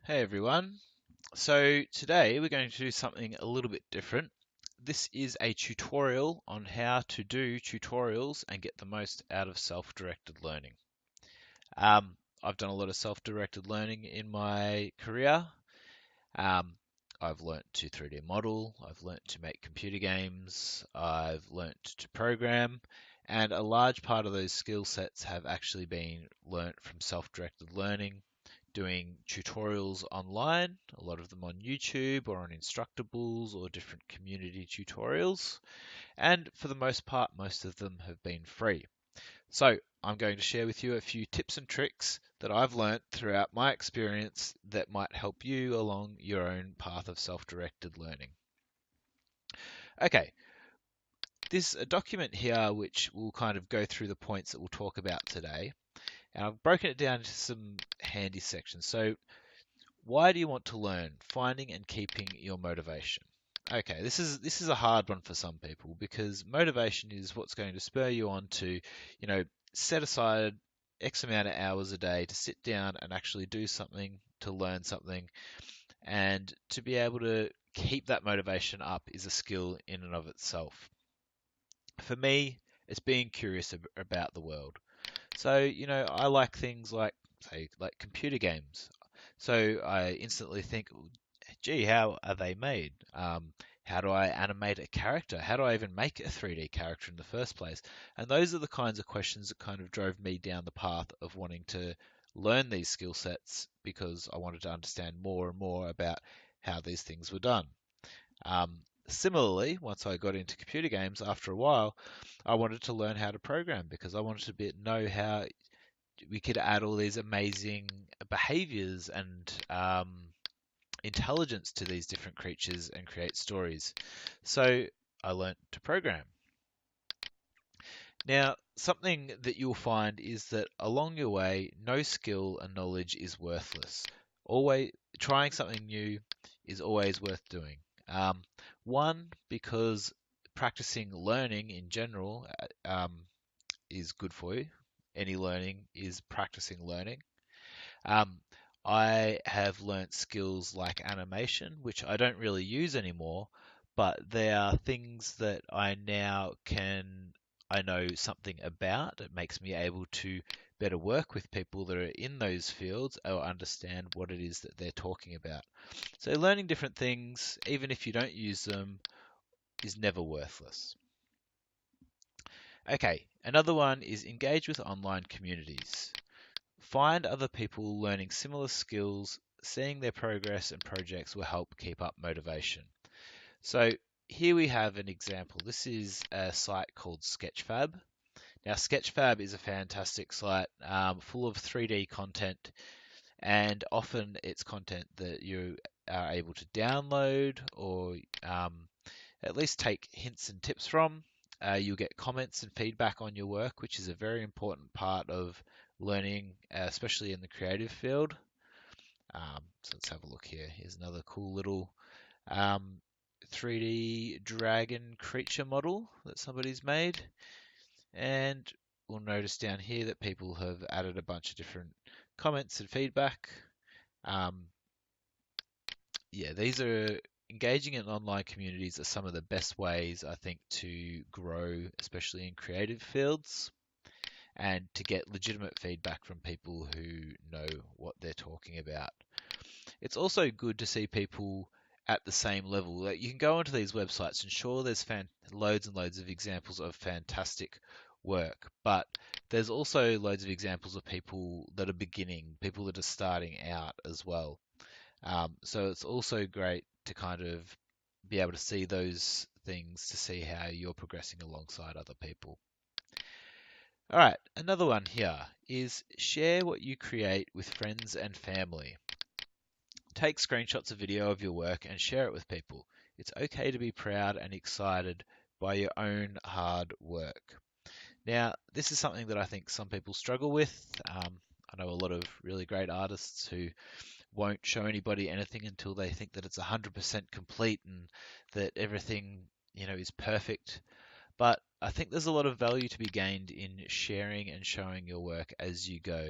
Hey everyone. So today we're going to do something a little bit different. This is a tutorial on how to do tutorials and get the most out of self-directed learning. I've done a lot of self-directed learning in my career. Um, I've learnt to 3D model, I've learnt to make computer games, I've learnt to program, and a large part of those skill sets have actually been learnt from self-directed learning, doing tutorials online, a lot of them on YouTube or on Instructables or different community tutorials. And for the most part, most of them have been free. So I'm going to share with you a few tips and tricks that I've learnt throughout my experience that might help you along your own path of self-directed learning. Okay, this a document here which will kind of go through the points that we'll talk about today. And I've broken it down into some handy sections. So why do you want to learn? Finding and keeping your motivation. Okay, this is a hard one for some people because motivation is what's going to spur you on to, set aside X amount of hours a day to sit down and actually do something, to learn something, and to be able to keep that motivation up is a skill in and of itself. For me, it's being curious about the world. So, I like things like, say, like computer games. So I instantly think, gee, how are they made? How do I animate a character? How do I even make a 3D character in the first place? And those are the kinds of questions that kind of drove me down the path of wanting to learn these skill sets because I wanted to understand more and more about how these things were done. Similarly, once I got into computer games, after a while, I wanted to learn how to program because I wanted to know how we could add all these amazing behaviors and intelligence to these different creatures and create stories. So I learnt to program. Now, something that you'll find is that along your way, no skill and knowledge is worthless. Always trying something new is always worth doing. One, because practicing learning in general is good for you. Any learning is practicing learning. Um, I have learnt skills like animation, which I don't really use anymore, but they are things that I know something about. It makes me able to better work with people that are in those fields or understand what it is that they're talking about. So learning different things, even if you don't use them, is never worthless. Okay, another one is engage with online communities. Find other people learning similar skills, seeing their progress and projects will help keep up motivation. So here we have an example. This is a site called Sketchfab. Now, Sketchfab is a fantastic site full of 3D content, and often it's content that you are able to download or at least take hints and tips from. You'll get comments and feedback on your work, which is a very important part of learning, especially in the creative field. So let's have a look here. Here's another cool little um, 3D dragon creature model that somebody's made. And we'll notice down here that people have added a bunch of different comments and feedback. Um, yeah, these are engaging in online communities are some of the best ways I think to grow, especially in creative fields, and to get legitimate feedback from people who know what they're talking about. It's also good to see people at the same level. Like you can go onto these websites and sure there's loads and loads of examples of fantastic work, but there's also loads of examples of people that are beginning, people that are starting out as well. So it's also great to kind of be able to see those things to see how you're progressing alongside other people. All right, another one here is share what you create with friends and family. Take screenshots of video of your work and share it with people. It's okay to be proud and excited by your own hard work. Now, this is something that I think some people struggle with. I know a lot of really great artists who won't show anybody anything until they think that it's 100% complete and that everything, is perfect. But I think there's a lot of value to be gained in sharing and showing your work as you go.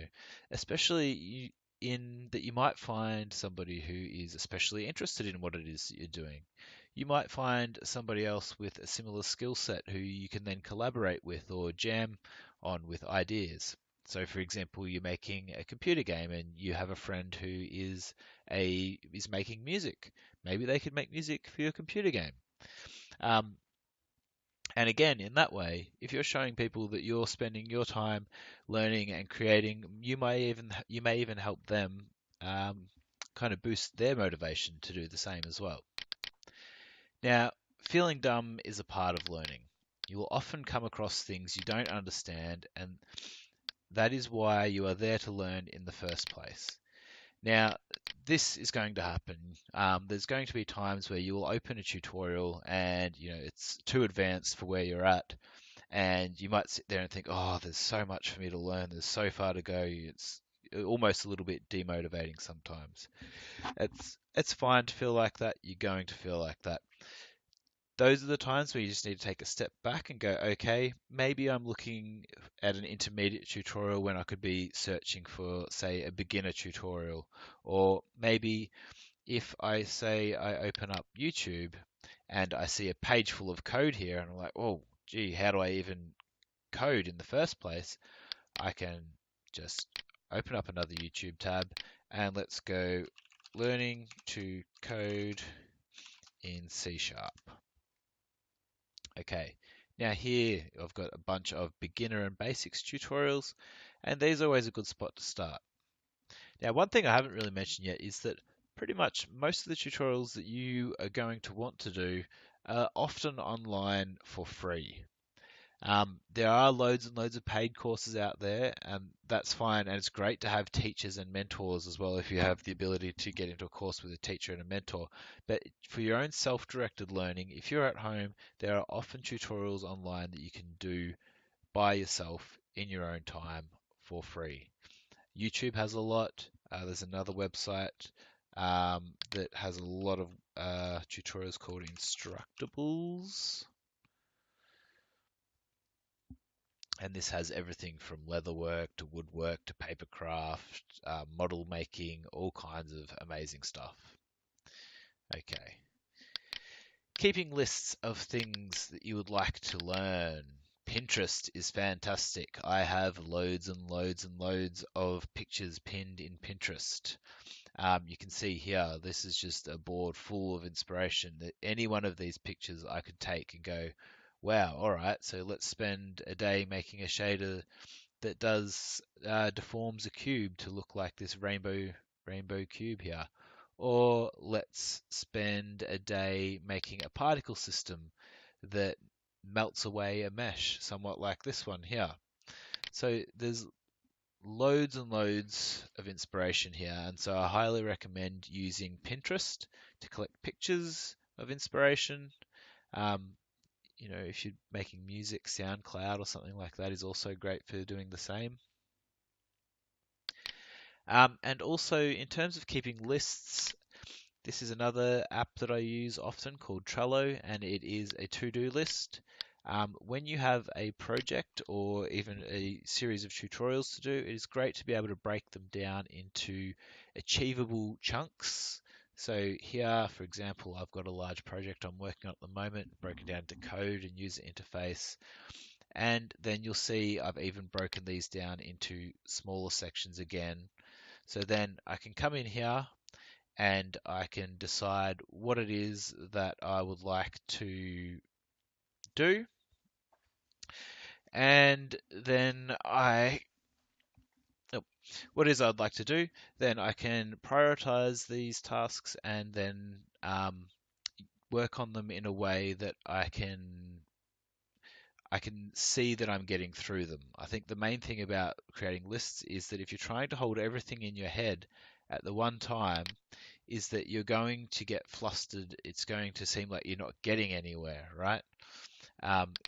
Especially in that you might find somebody who is especially interested in what it is that you're doing. You might find somebody else with a similar skill set who you can then collaborate with or jam on with ideas. So, for example, you're making a computer game and you have a friend who is making music. Maybe they could make music for your computer game. Um, and again, in that way, if you're showing people that you're spending your time learning and creating, you may even help them um, kind of boost their motivation to do the same as well. Now, feeling dumb is a part of learning. You will often come across things you don't understand, and that is why you are there to learn in the first place. Now, this is going to happen. There's going to be times where you will open a tutorial and it's too advanced for where you're at, and you might sit there and think, "Oh, there's so much for me to learn. There's so far to go." It's almost a little bit demotivating sometimes. It's fine to feel like that. You're going to feel like that. Those are the times where you just need to take a step back and go, okay, maybe I'm looking at an intermediate tutorial when I could be searching for, say, a beginner tutorial. Or maybe if I say I open up YouTube and I see a page full of code here and I'm like, oh, gee, how do I even code in the first place? I can just open up another YouTube tab and let's go learning to code in C Sharp. Okay, now here I've got a bunch of beginner and basics tutorials, and these are always a good spot to start. Now, one thing I haven't really mentioned yet is that pretty much most of the tutorials that you are going to want to do are often online for free. There are loads and loads of paid courses out there, and that's fine. And it's great to have teachers and mentors as well if you have the ability to get into a course with a teacher and a mentor. But for your own self-directed learning, if you're at home, there are often tutorials online that you can do by yourself in your own time for free. YouTube has a lot. There's another website that has a lot of tutorials called Instructables. And this has everything from leatherwork to woodwork to papercraft, model making, all kinds of amazing stuff. Okay. Keeping lists of things that you would like to learn. Pinterest is fantastic. I have loads and loads and loads of pictures pinned in Pinterest. You can see here, this is just a board full of inspiration that any one of these pictures I could take and go, wow, all right, so let's spend a day making a shader that does deforms a cube to look like this rainbow cube here. Or let's spend a day making a particle system that melts away a mesh, somewhat like this one here. So there's loads and loads of inspiration here, and so I highly recommend using Pinterest to collect pictures of inspiration. Um, if you're making music, SoundCloud or something like that is also great for doing the same. And also, in terms of keeping lists, this is another app that I use often called Trello, and it is a to-do list. When you have a project or even a series of tutorials to do, it is great to be able to break them down into achievable chunks. So here, for example, I've got a large project I'm working on at the moment, broken down to code and user interface. And then you'll see I've even broken these down into smaller sections again. So then I can come in here and I can decide what it is that I would like to do. And then what it is I'd like to do, then I can prioritize these tasks and then work on them in a way that I can see that I'm getting through them. I think the main thing about creating lists is that if you're trying to hold everything in your head at the one time, is that you're going to get flustered. It's going to seem like you're not getting anywhere, right?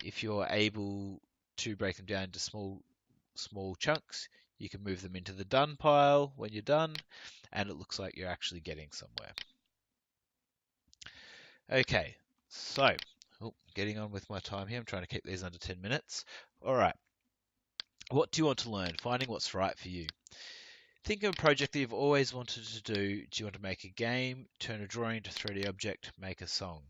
If you're able to break them down into small chunks, you can move them into the done pile when you're done, and it looks like you're actually getting somewhere. Okay, so getting on with my time here. I'm trying to keep these under 10 minutes. All right. What do you want to learn? Finding what's right for you. Think of a project that you've always wanted to do. Do you want to make a game, turn a drawing into a 3D object, make a song?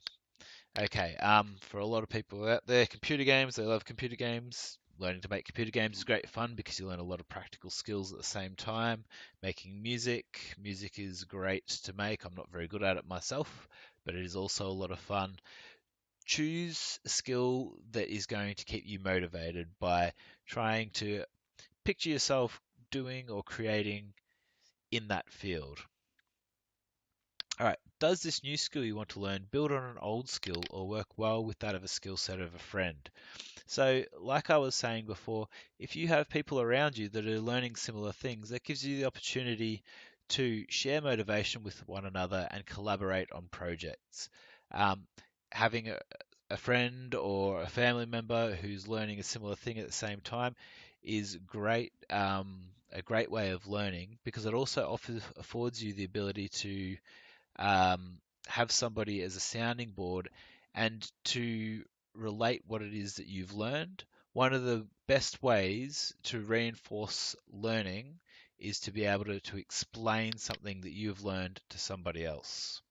Okay, for a lot of people out there, computer games, they love computer games. Learning to make computer games is great fun because you learn a lot of practical skills at the same time. Making music is great to make. I'm not very good at it myself, but it is also a lot of fun. Choose a skill that is going to keep you motivated by trying to picture yourself doing or creating in that field. All right, does this new skill you want to learn build on an old skill or work well with that of a skill set of a friend? So, like I was saying before, if you have people around you that are learning similar things, that gives you the opportunity to share motivation with one another and collaborate on projects. Um, having a friend or a family member who's learning a similar thing at the same time is great, a great way of learning because it also affords you the ability to um, have somebody as a sounding board and to relate what it is that you've learned. One of the best ways to reinforce learning is to be able to explain something that you've learned to somebody else.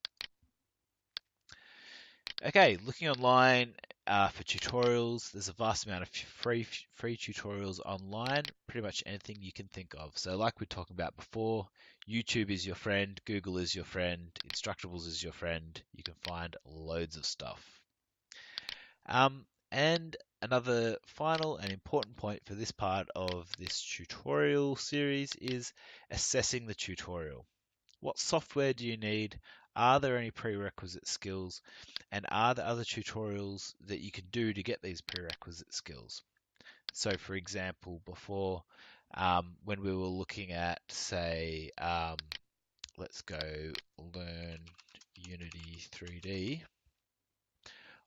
Okay, looking online for tutorials, there's a vast amount of free tutorials online, pretty much anything you can think of. So like we talked about before, YouTube is your friend, Google is your friend, Instructables is your friend. You can find loads of stuff. And another final and important point for this part of this tutorial series is assessing the tutorial. What software do you need? Are there any prerequisite skills? And are there other tutorials that you can do to get these prerequisite skills? So, for example, before when we were looking at, say, let's go learn Unity 3D.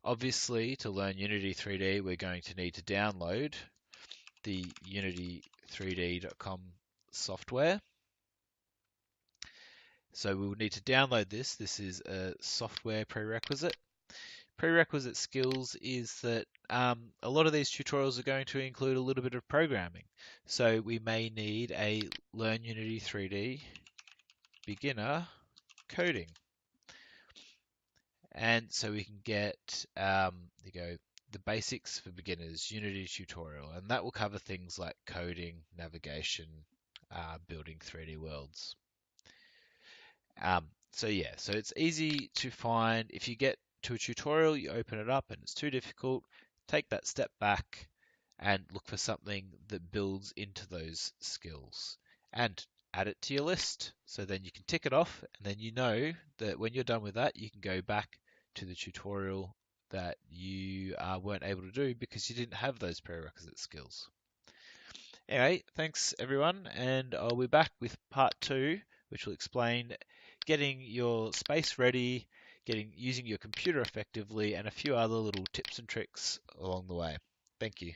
Obviously, to learn Unity 3D, we're going to need to download the unity3d.com software. So we will need to download this. This is a software prerequisite. Prerequisite skills is that a lot of these tutorials are going to include a little bit of programming. So we may need a Learn Unity 3D beginner coding. And so we can get the basics for beginners Unity tutorial, and that will cover things like coding, navigation, building 3D worlds. So yeah, so it's easy to find. If you get to a tutorial, you open it up and it's too difficult, take that step back and look for something that builds into those skills and add it to your list. So then you can tick it off and then you know that when you're done with that, you can go back to the tutorial that you weren't able to do because you didn't have those prerequisite skills. Anyway, thanks everyone, and I'll be back with part 2, which will explain getting your space ready, using your computer effectively, and a few other little tips and tricks along the way. Thank you.